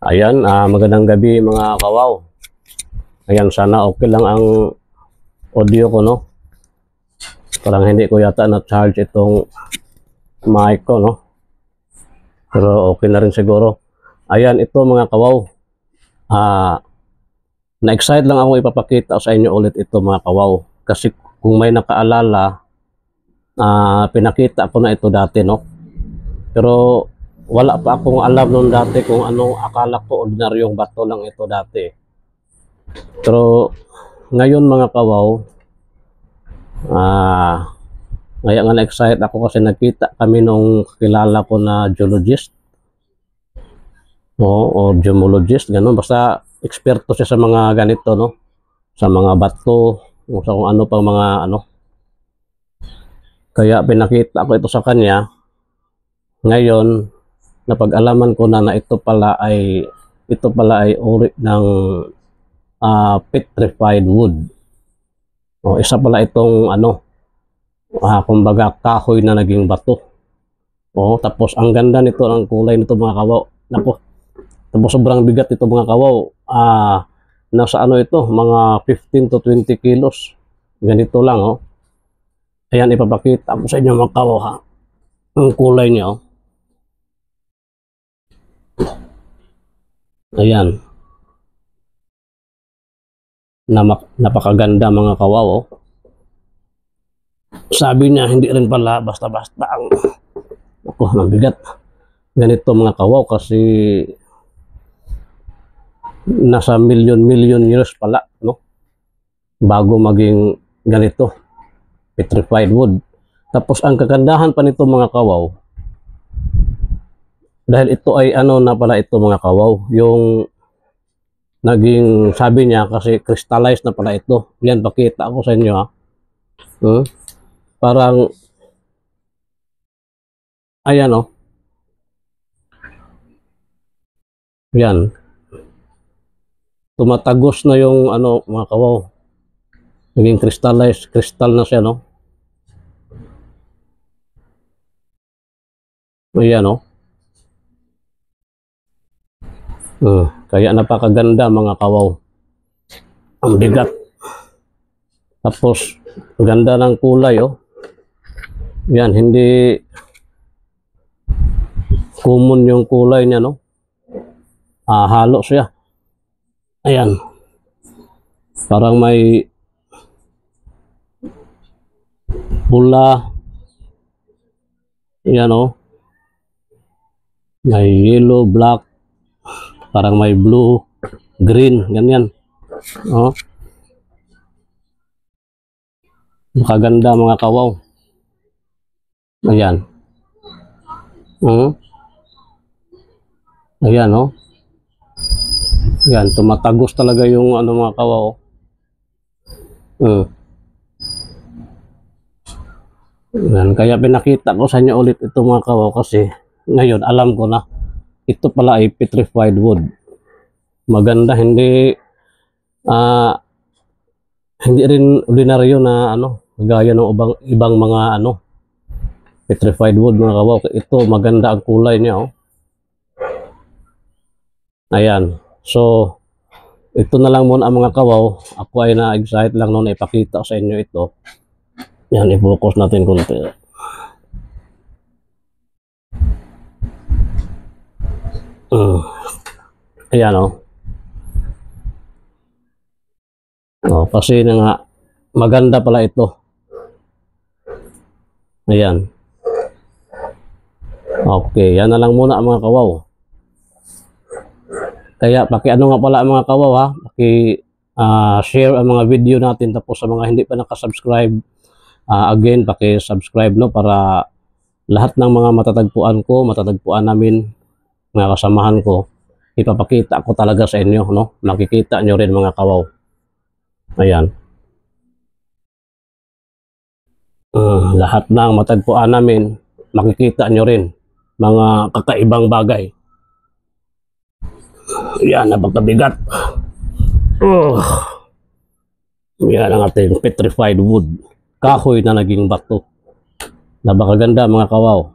Ayan, magandang gabi mga kawaw. Ayan, sana okay lang ang audio ko, no? Parang hindi ko yata na-charge itong mic ko, no? Pero okay na rin siguro. Ayan, ito mga kawaw. Na-excite lang ako ipapakita sa inyo ulit ito mga kawaw. Kasi kung may nakaalala, pinakita ko na ito dati, no? Pero wala pa akong alam noon dati kung anong akala ko ordinaryong bato lang ito dati. Pero ngayon mga kawaw, ngayon nga na-excite ako kasi nakita kami nung kilala ko na geologist o gemologist, ganun. Basta eksperto siya sa mga ganito, no? Sa mga bato, o sa kung ano pang mga ano. Kaya pinakita ko ito sa kanya. Ngayon, napag-alaman ko na ito pala ay uri ng petrified wood. O, isa pala itong ano, kumbaga kahoy na naging bato. O, tapos ang ganda nito, ang kulay nito mga kawaw. Nako, tapos sobrang bigat ito mga kawaw. Nasa ano ito, mga 15 to 20 kilos. Ganito lang, oh. Ayan, ipapakita ko sa inyo mga kawaw, ha. Ang kulay niya, oh. Ayan. Napakaganda mga kawaw, oh. Sabi niya, hindi rin pala basta-basta ang mabigat. Ganito mga kawaw kasi nasa million years pala, no? Bago maging ganito, petrified wood. Tapos ang kagandahan pa nito mga kawaw, dahil ito ay ano na pala ito mga kawaw, yung naging sabi niya kasi crystallized na pala ito. Yan, pakita ko sa inyo, ha. Parang ayan, oh. Yan. Tumatagos na yung ano mga kawaw. Naging crystallized, crystal na siya, no? Ayan, oh. Kaya napakaganda mga kawaw. Ang bigat. Tapos ganda ng kulay, oh. Yan, hindi common yung kulay niya, no? Halo siya. Ayan. Parang may pula. Yan, oh. May yellow, black. Parang may blue, green, ganyan. Oh. Makaganda mga kawaw. Ayan. Ayan, oh. Ayan, tumatagos talaga yung ano mga kawaw. Ayan, kaya pinakita ko sa inyo ulit ito mga kawaw kasi ngayon alam ko na ito pala ay petrified wood. Maganda, hindi rin ordinaryo na ano, gaya ng ibang mga ano petrified wood mga kawaw. Ito maganda ang kulay niya, oh. Ayan. So ito na lang muna mga kawaw. Ako ay na-excite lang noon na ipakita sa inyo ito. Yan, i-focus natin konti. Ayan, oh. Kasi na nga maganda pala ito. Ayan. Okay, yan na lang muna mga kawaw. Kaya paki-ano nga pala mga kawaw, ha. Paki-share ang mga video natin. Tapos sa mga hindi pa nakasubscribe, again paki-subscribe, no, para lahat ng mga matatagpuan namin, mga kasamahan ko, ipapakita ko talaga sa inyo, no? Makikita nyo rin mga kawaw. Ayan. Lahat ng matagpuan namin, makikita nyo rin mga kakaibang bagay. Yan, napakabigat. Yan ang ating petrified wood. Kahoy na naging bato. Napakaganda mga kawaw.